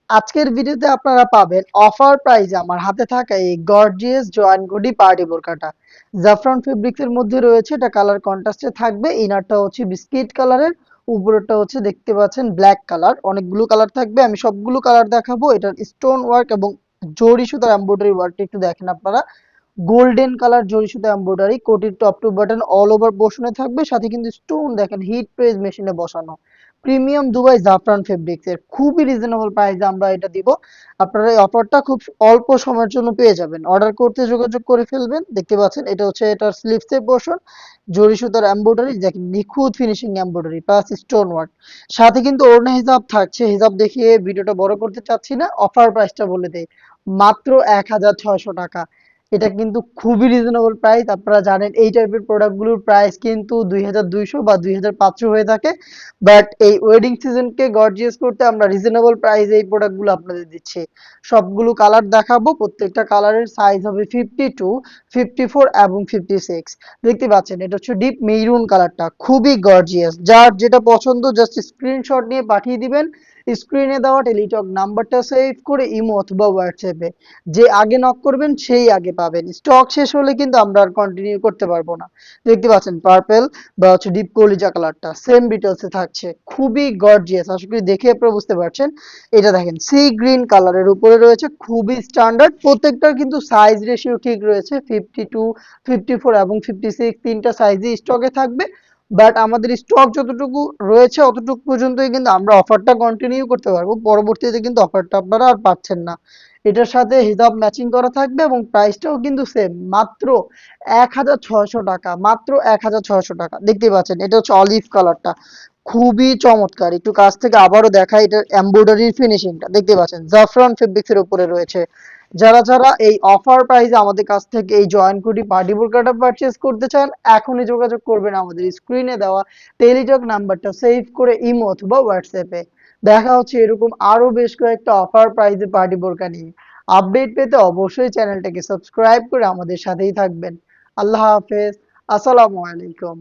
আজকের ভিডিওতে আপনারা পাবেন অফার প্রাইজে আমার হাতে থাকা এই গর্জিয়াস জয়েন্ট গুডি পার্টি বোরকাটা। জাফরান ফেব্রিক্স এর মধ্যে রয়েছে, এটা কালার কন্ট্রাস্টে থাকবে। ইনারটা হচ্ছে বিস্কিট কালারের, উপরেরটা হচ্ছে দেখতে পাচ্ছেন ব্ল্যাক কালার। অনেকগুলো কালার থাকবে, আমি সবগুলো কালার দেখাবো। এটার স্টোন ওয়ার্ক এবং জরি সুতার এমব্রয়ডারি ওয়ার্কটা একটু দেখেন আপনারা। গোল্ডেন কালার জরি সুতা এমব্রয়ডারি, কোটির top to button all over পোর্শনে থাকবে, সাথে কিন্তু স্টোন দেখেন হিট প্রেস মেশিনে বসানো। প্রিমিয়াম দুবাই জাফরান ফেব্রিক্স এর খুবই রিজনেবল প্রাইসে আমরা এটা দিব। আপনারা এই অফারটা খুব অল্প সময়ের জন্য পেয়ে যাবেন। অর্ডার করতে যোগাযোগ করে ফেলবেন। দেখতে পাচ্ছেন এটা হচ্ছে এটার স্লিভস এর পোর্শন, জরি সুতার এমব্রয়ডারি দেখেন, নিখুঁত finishing embroidery plus stone work. সাথে কিন্তু ওড়না হিজাব থাকছে। হিজাব দেখিয়ে ভিডিওটা বড় করতে চাচ্ছি না, অফার প্রাইসটা বলে দেই, মাত্র 1600 টাকা। এটা কিন্তু খুবই রিজনেবল প্রাইস। আপনারা জানেন এই টাইপের প্রোডাক্টগুলোর প্রাইস কিন্তু 2200 বা 2500 হয়ে থাকে, বাট এই ওয়েডিং সিজনকে গর্জিয়াস করতে আমরা রিজনেবল প্রাইসে এই প্রোডাক্টগুলো আপনাদের দিচ্ছি। সবগুলো কালার দেখাবো, প্রত্যেকটা কালারের সাইজ হবে 52, 54 এবং 56। দেখতে পাচ্ছেন এটা হচ্ছে ডিপ মেরুন কালারটা, খুবই গর্জিয়াস। যার যেটা পছন্দ জাস্ট স্ক্রিনশট নিয়ে পাঠিয়ে দিবেন। স্ক্রিনে দেওয়া টেলিটক নাম্বারটা সেভ করে ইমো অথবা হোয়াটসঅ্যাপে যে আগে নক করবেন সেই আগে পাবেন। স্টক শেষ হলে কিন্তু আমরা আর কন্টিনিউ করতে পারবো না। দেখতে পাচ্ছেন পার্পল বা হচ্ছে ডিপ কলিজা কালারটা সেম ডিটেলসে থাকছে, খুবই গর্জিয়াস। আশা করি দেখে আপনারা বুঝতে পারছেন। এটা দেখেন সি গ্রিন কালারের উপরে রয়েছে, খুবই স্ট্যান্ডার্ড। প্রত্যেকটার কিন্তু সাইজ রেশিও ঠিক রয়েছে, 52, 54 এবং 56 তিনটা সাইজই স্টকে থাকবে। বাট আমাদের স্টক যতটুকু রয়েছে অতটুকু পর্যন্তই কিন্তু আমরা অফারটা কন্টিনিউ করতে পারবো। পরবর্তীতে কিন্তু অফারটা আপনারা আর পাচ্ছেন না। এটার সাথে হিজাব ম্যাচিং করা থাকবে এবং প্রাইসটাও কিন্তু সেম, মাত্র 1600 টাকা। মাত্র 1600 টাকা। দেখতে পাচ্ছেন এটা হচ্ছে অলিভ কালারটা, খুবই চমৎকার। একটু কাছ থেকে আবারও দেখা, এটার এমব্রয়ডারি ফিনিশিংটা দেখতে পাচ্ছেন জাফরান ফেব্রিক্স এর উপরে রয়েছে। যারা যারা এই অফার প্রাইসে আমাদের কাছ থেকে এই জয়েন্ট কুটি পার্টি বোরকাটা পারচেজ করতে চান, এখনই যোগাযোগ করবেন আমাদের স্ক্রিনে দেওয়া টেলিটক নাম্বারটা সেভ করে ইমো অথবা হোয়াটসঅ্যাপে। দেখা হচ্ছে এরকম আরো বেশ কয়েকটা অফার প্রাইজে পার্টি বোরকা নিয়ে। আপডেট পেতে অবশ্যই চ্যানেলটাকে সাবস্ক্রাইব করে আমাদের সাথেই থাকবেন। আল্লাহ হাফেজ। আসসালামু আলাইকুম।